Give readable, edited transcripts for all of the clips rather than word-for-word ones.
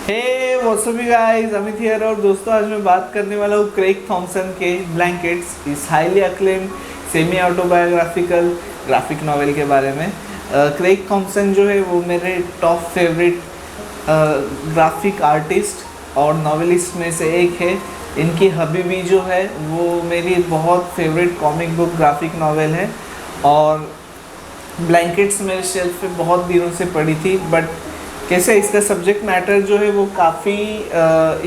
Hey what's up guys, Amit here. और दोस्तों, आज मैं बात करने वाला हूँ क्रेग थॉमसन के ब्लैंकेट्स, इस highly acclaimed semi autobiographical graphic novel के बारे में। क्रेग थॉमसन जो है वो मेरे टॉप फेवरेट ग्राफिक आर्टिस्ट और नॉवेलिस्ट में से एक है। इनकी हबीबी जो है वो मेरी बहुत favourite comic book graphic novel है और ब्लैंकेट्स मेरे शेल्फ पे बहुत दिनों से पड़ी थी। बट कैसे इसका सब्जेक्ट मैटर जो है वो काफ़ी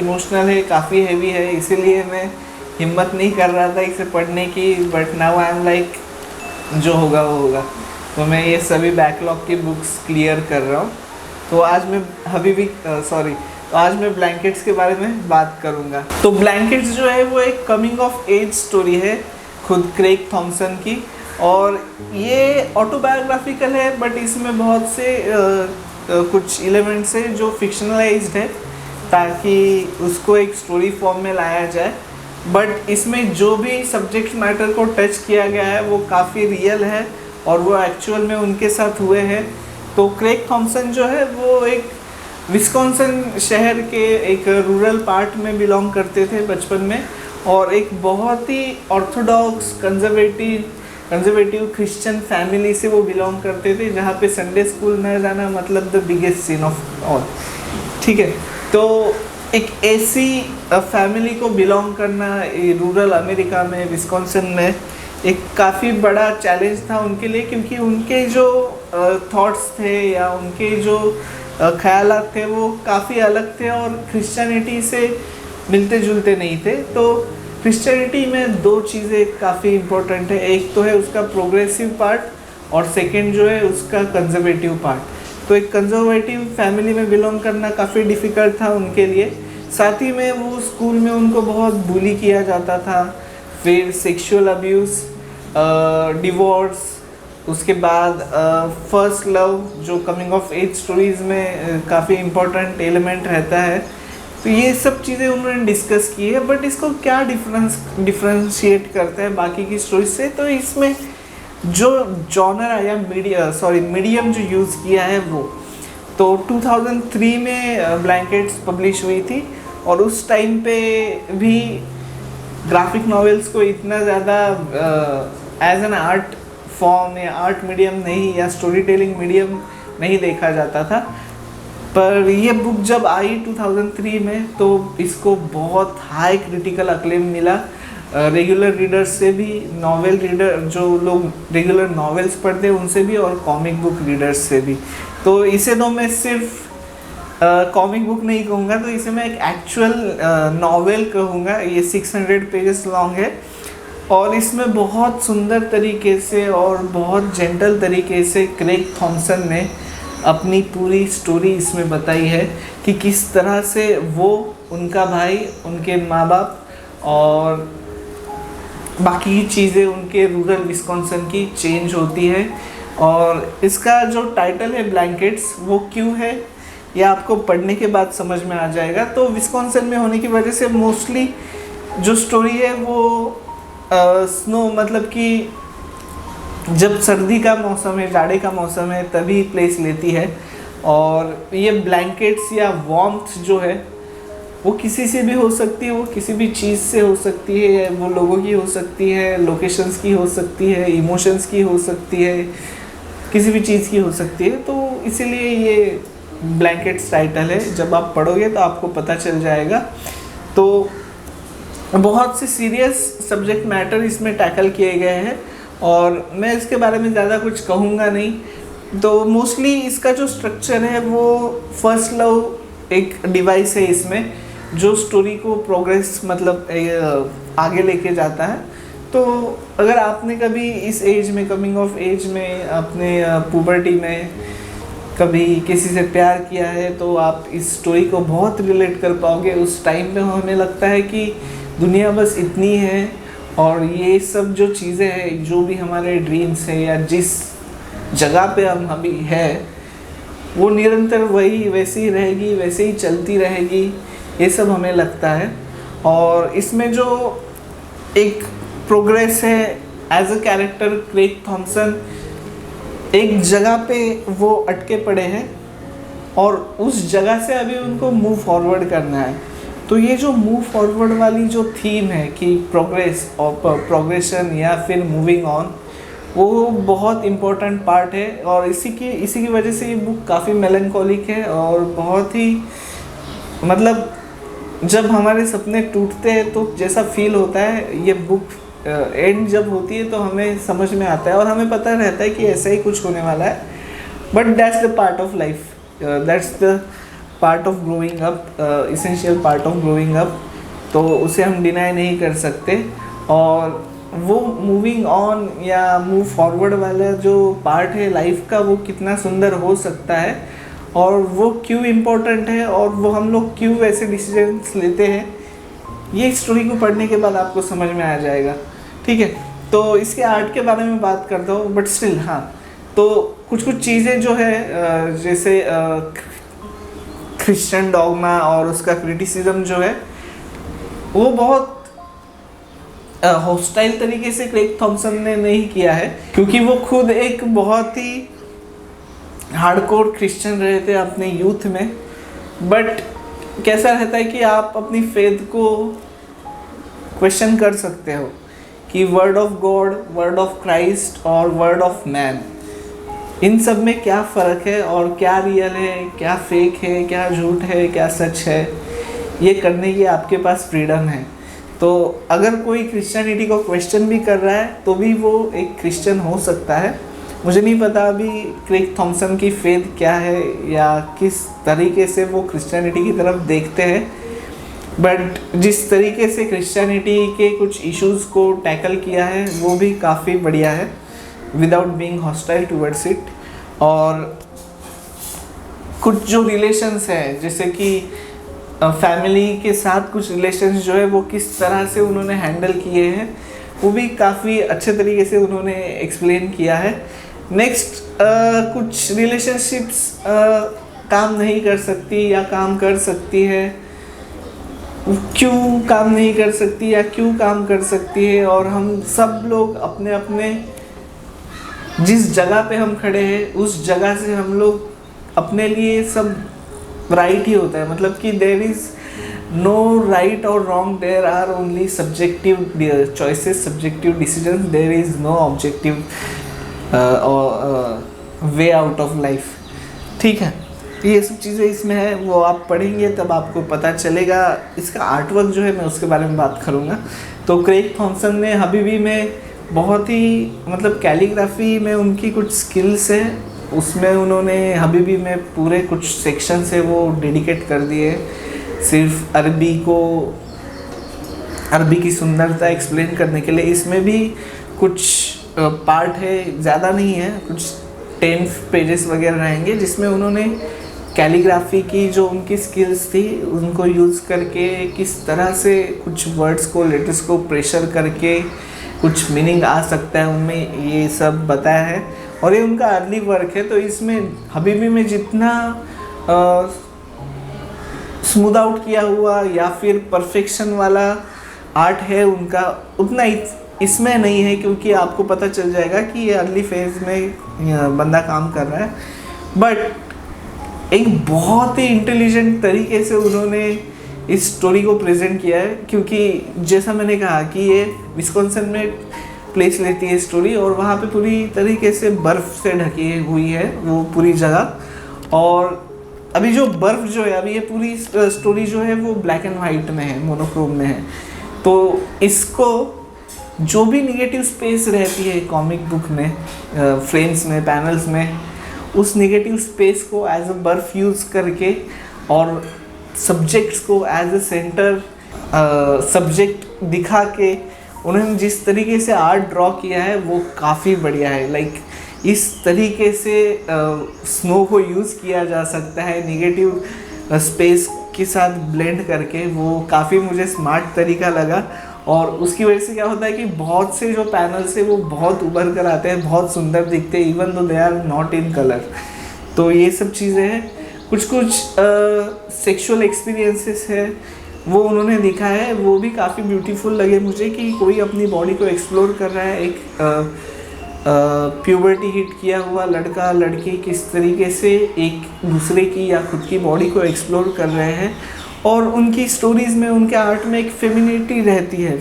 इमोशनल है, काफ़ी हैवी है, इसीलिए मैं हिम्मत नहीं कर रहा था इसे पढ़ने की। But now I am like जो होगा वो होगा, तो मैं ये सभी बैकलॉग की बुक्स क्लियर कर रहा हूँ। तो आज मैं तो आज मैं ब्लैंकेट्स के बारे में बात करूँगा। तो ब्लैंकेट्स जो है वो एक कमिंग ऑफ एज स्टोरी है खुद क्रेग थॉमसन की, और ये ऑटोबायोग्राफिकल है बट इसमें बहुत से कुछ एलिमेंट्स है जो फिक्शनलाइज्ड है ताकि उसको एक स्टोरी फॉर्म में लाया जाए। बट इसमें जो भी सब्जेक्ट मैटर को टच किया गया है वो काफ़ी रियल है और वो एक्चुअल में उनके साथ हुए हैं। तो क्रेग थॉमसन जो है वो एक विस्कॉन्सिन शहर के एक रूरल पार्ट में बिलोंग करते थे बचपन में, और एक बहुत ही ऑर्थोडॉक्स कंजर्वेटिव क्रिश्चियन फैमिली से वो बिलोंग करते थे, जहाँ पे संडे स्कूल न जाना मतलब the biggest sin of all. ठीक है, तो एक ऐसी फैमिली को बिलोंग करना रूरल अमेरिका में, विस्कॉन्सिन में, एक काफ़ी बड़ा चैलेंज था उनके लिए, क्योंकि उनके जो थॉट्स थे या उनके जो ख्यालात थे वो काफ़ी अलग थे और क्रिश्चियनिटी से मिलते जुलते नहीं थे। तो क्रिश्चियनिटी में दो चीज़ें काफ़ी इम्पोर्टेंट है, एक तो है उसका प्रोग्रेसिव पार्ट और सेकंड जो है उसका कंजर्वेटिव पार्ट। तो एक कंजर्वेटिव फैमिली में बिलोंग करना काफ़ी डिफ़िकल्ट था उनके लिए। साथ ही में वो स्कूल में उनको बहुत बुली किया जाता था, फिर सेक्सुअल अब्यूज़, डिवोर्स, उसके बाद फर्स्ट लव जो कमिंग ऑफ एज स्टोरीज़ में काफ़ी इम्पोर्टेंट एलिमेंट रहता है। तो ये सब चीज़ें उन्होंने डिस्कस की है। बट इसको क्या डिफ्रेंशिएट करता है बाकी की स्टोरीज से, तो इसमें जो जॉनर या मीडियम जो यूज़ किया है वो, तो 2003 में ब्लैंकेट्स पब्लिश हुई थी और उस टाइम पे भी ग्राफिक नॉवेल्स को इतना ज़्यादा एज एन आर्ट फॉर्म या आर्ट मीडियम नहीं या स्टोरी टेलिंग मीडियम नहीं देखा जाता था। पर ये बुक जब आई 2003 में तो इसको बहुत हाई क्रिटिकल अक्लेम मिला रेगुलर रीडर्स से भी, नॉवेल रीडर जो लोग रेगुलर नॉवेल्स पढ़ते हैं उनसे भी, और कॉमिक बुक रीडर्स से भी। तो इसे तो मैं सिर्फ कॉमिक बुक नहीं कहूँगा, तो इसे मैं एक एक्चुअल नॉवेल कहूँगा। ये 600 पेजेस लॉन्ग है और इसमें बहुत सुंदर तरीके से और बहुत जेंटल तरीके से क्रेग थॉमसन ने अपनी पूरी स्टोरी इसमें बताई है कि किस तरह से वो, उनका भाई, उनके माँ बाप और बाकी चीज़ें उनके रूरल विस्कॉन्सिन की चेंज होती है। और इसका जो टाइटल है ब्लैंकेट्स, वो क्यों है ये आपको पढ़ने के बाद समझ में आ जाएगा। तो विस्कॉन्सिन में होने की वजह से मोस्टली जो स्टोरी है वो स्नो, मतलब कि जब सर्दी का मौसम है, जाड़े का मौसम है, तभी प्लेस लेती है। और ये ब्लैंकेट्स या वार्मथ जो है वो किसी से भी हो सकती है, वो किसी भी चीज़ से हो सकती है, वो लोगों की हो सकती है, लोकेशंस की हो सकती है, इमोशंस की हो सकती है, किसी भी चीज़ की हो सकती है। तो इसीलिए ये ब्लैंकेट्स टाइटल है, जब आप पढ़ोगे तो आपको पता चल जाएगा। तो बहुत से सीरियस सब्जेक्ट मैटर इसमें टैकल किए गए हैं और मैं इसके बारे में ज़्यादा कुछ कहूँगा नहीं। तो मोस्टली इसका जो स्ट्रक्चर है वो फर्स्ट लव एक डिवाइस है इसमें, जो स्टोरी को प्रोग्रेस मतलब आगे लेके जाता है। तो अगर आपने कभी इस एज में, कमिंग ऑफ एज में, अपने पुबर्टी में कभी किसी से प्यार किया है तो आप इस स्टोरी को बहुत रिलेट कर पाओगे। उस टाइम पे हमें लगता है कि दुनिया बस इतनी है और ये सब जो चीज़ें हैं, जो भी हमारे ड्रीम्स है या जिस जगह पे हम अभी है, वो निरंतर वैसे ही रहेगी, वैसे ही चलती रहेगी, ये सब हमें लगता है। और इसमें जो एक प्रोग्रेस है as a character, Craig Thomson एक जगह पे वो अटके पड़े हैं और उस जगह से अभी उनको मूव फॉरवर्ड करना है। तो ये जो मूव फॉरवर्ड वाली जो थीम है कि प्रोग्रेस और प्रोग्रेशन या फिर मूविंग ऑन, वो बहुत इम्पोर्टेंट पार्ट है। और इसी की वजह से ये बुक काफ़ी मेलंकोलिक है और बहुत ही मतलब जब हमारे सपने टूटते हैं तो जैसा फील होता है, ये बुक एंड जब होती है तो हमें समझ में आता है और हमें पता रहता है कि ऐसा ही कुछ होने वाला है। But that's the part of life, that's the part of growing up, essential part of growing up. तो उसे हम डिनाई नहीं कर सकते। और वो मूविंग ऑन या मूव फॉरवर्ड वाला जो पार्ट है लाइफ का, वो कितना सुंदर हो सकता है और वो क्यों इम्पोर्टेंट है और वो हम लोग क्यों वैसे डिसीजंस लेते हैं, ये स्टोरी को पढ़ने के बाद आपको समझ में आ जाएगा। ठीक है, तो इसके आर्ट के बारे में बात करता हूँ, बट स्टिल हाँ, तो कुछ चीज़ें जो है जैसे क्रिश्चियन डॉगमा और उसका क्रिटिसिज्म जो है वो बहुत हॉस्टाइल तरीके से क्रेग थॉमसन ने नहीं किया है, क्योंकि वो खुद एक बहुत ही हार्डकोर क्रिश्चियन रहे थे अपने यूथ में। बट कैसा रहता है कि आप अपनी फेथ को क्वेश्चन कर सकते हो कि word of God, word of Christ और वर्ड ऑफ मैन, इन सब में क्या फ़र्क है और क्या रियल है, क्या फेक है, क्या झूठ है, क्या सच है, ये करने की आपके पास फ्रीडम है। तो अगर कोई क्रिश्चियनिटी को क्वेश्चन भी कर रहा है तो भी वो एक क्रिश्चियन हो सकता है। मुझे नहीं पता अभी क्रेग थॉमसन की फेथ क्या है या किस तरीके से वो क्रिश्चियनिटी की तरफ देखते हैं, बट जिस तरीके से क्रिश्चियनिटी के कुछ इश्यूज़ को टैकल किया है वो भी काफ़ी बढ़िया है, without being hostile towards it. और कुछ जो रिलेशंस हैं, जैसे कि फैमिली के साथ कुछ रिलेशंस जो है वो किस तरह से उन्होंने हैंडल किए हैं, वो भी काफ़ी अच्छे तरीके से उन्होंने एक्सप्लेन किया है। नेक्स्ट, कुछ रिलेशनशिप्स काम नहीं कर सकती या काम कर सकती है, क्यों काम नहीं कर सकती या क्यों काम कर सकती है, और हम सब लोग अपने अपने जिस जगह पे हम खड़े हैं उस जगह से हम लोग अपने लिए सब राइट ही होता है। मतलब कि देयर इज़ नो राइट और wrong, there are only subjective choices, subjective decisions, there is no objective way out of life. ठीक है, ये सब चीज़ें इसमें है, वो आप पढ़ेंगे तब आपको पता चलेगा। इसका आर्टवर्क जो है मैं उसके बारे में बात करूँगा। तो क्रेग थॉमसन ने हबीबी में बहुत ही मतलब कैलीग्राफी में उनकी कुछ स्किल्स है, उसमें उन्होंने हबीबी में पूरे कुछ सेक्शन से वो डेडिकेट कर दिए सिर्फ अरबी की सुंदरता एक्सप्लेन करने के लिए। इसमें भी कुछ पार्ट है, ज़्यादा नहीं है, कुछ 10 पेजेस वगैरह रहेंगे, जिसमें उन्होंने कैलीग्राफी की जो उनकी स्किल्स थी उनको यूज़ करके किस तरह से कुछ वर्ड्स को, लेटर्स को प्रेशर करके कुछ मीनिंग आ सकता है उनमें, ये सब बताया है। और ये उनका अर्ली वर्क है, तो इसमें हबीबी में जितना स्मूथ आउट किया हुआ या फिर परफेक्शन वाला आर्ट है उनका, उतना इसमें नहीं है, क्योंकि आपको पता चल जाएगा कि ये अर्ली फेज में बंदा काम कर रहा है। बट एक बहुत ही इंटेलिजेंट तरीके से उन्होंने इस स्टोरी को प्रेजेंट किया है, क्योंकि जैसा मैंने कहा कि ये विस्कॉन्सिन में प्लेस लेती है स्टोरी, और वहाँ पे पूरी तरीके से बर्फ़ से ढकी हुई है वो पूरी जगह। और अभी जो बर्फ़ जो है, अभी ये पूरी स्टोरी जो है वो ब्लैक एंड वाइट में है, मोनोक्रोम में है। तो इसको जो भी निगेटिव स्पेस रहती है कॉमिक बुक में, फ्रेम्स में, पैनल्स में, उस निगेटिव स्पेस को एज अ बर्फ़ यूज़ करके और सब्जेक्ट्स को एज अ सेंटर सब्जेक्ट दिखा के उन्होंने जिस तरीके से आर्ट ड्रॉ किया है वो काफ़ी बढ़िया है। लाइक इस तरीके से स्नो को यूज़ किया जा सकता है निगेटिव स्पेस के साथ ब्लेंड करके, वो काफ़ी मुझे स्मार्ट तरीका लगा। और उसकी वजह से क्या होता है कि बहुत से जो पैनल्स है वो बहुत उभर कर आते हैं, बहुत सुंदर दिखते हैं, even though they are not in colour. तो ये सब चीज़ें हैं। कुछ सेक्सुअल एक्सपीरियंसेस है वो उन्होंने दिखा है, वो भी काफ़ी ब्यूटीफुल लगे मुझे कि कोई अपनी बॉडी को एक्सप्लोर कर रहा है एक प्यूबर्टी हिट किया हुआ लड़का लड़की किस तरीके से एक दूसरे की या खुद की बॉडी को एक्सप्लोर कर रहे हैं, और उनकी स्टोरीज़ में, उनके आर्ट में एक फेमिनिटी रहती है,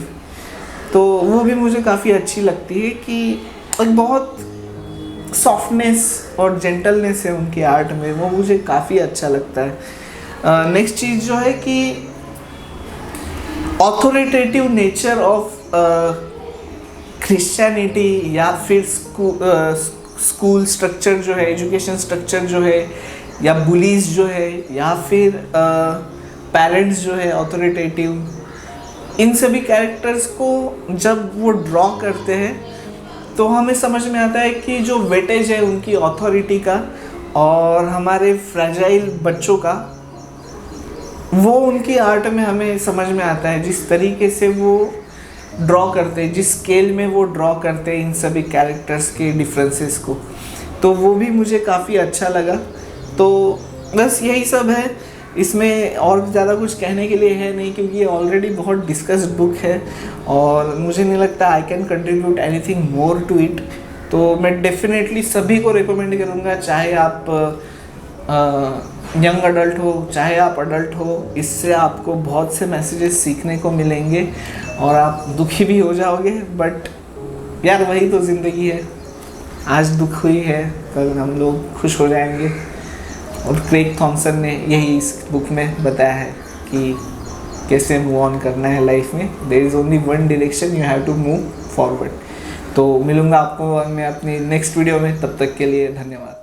तो वो भी मुझे काफ़ी अच्छी लगती है कि एक बहुत सॉफ्टनेस और जेंटलनेस है उनके आर्ट में, वो मुझे काफ़ी अच्छा लगता है। नेक्स्ट चीज़ जो है कि ऑथोरिटेटिव नेचर ऑफ क्रिश्चियनिटी या फिर स्कूल स्ट्रक्चर जो है, एजुकेशन स्ट्रक्चर जो है, या बुलीज जो है, या फिर पेरेंट्स जो है ऑथोरिटेटिव, इन सभी कैरेक्टर्स को जब वो ड्रॉ करते हैं तो हमें समझ में आता है कि जो वेटेज है उनकी अथॉरिटी का और हमारे फ्रेजाइल बच्चों का, वो उनकी आर्ट में हमें समझ में आता है। जिस तरीके से वो ड्रॉ करते हैं, जिस स्केल में वो ड्रॉ करते हैं इन सभी कैरेक्टर्स के डिफरेंसेस को, तो वो भी मुझे काफ़ी अच्छा लगा। तो बस यही सब है, इसमें और ज़्यादा कुछ कहने के लिए है नहीं, क्योंकि ये ऑलरेडी बहुत डिस्कस्ड बुक है और मुझे नहीं लगता I can contribute anything more to it. तो मैं डेफिनेटली सभी को रिकमेंड करूँगा, चाहे आप यंग अडल्ट हो, चाहे आप अडल्ट हो, इससे आपको बहुत से मैसेजेस सीखने को मिलेंगे और आप दुखी भी हो जाओगे, बट यार वही तो ज़िंदगी है, आज दुख हुई है, कल हम लोग खुश हो जाएंगे। और क्रेग थॉमसन ने यही इस बुक में बताया है कि कैसे मूव ऑन करना है लाइफ में। There is only one direction, you have to move forward. तो मिलूँगा आपको मैं अपनी नेक्स्ट वीडियो में, तब तक के लिए धन्यवाद।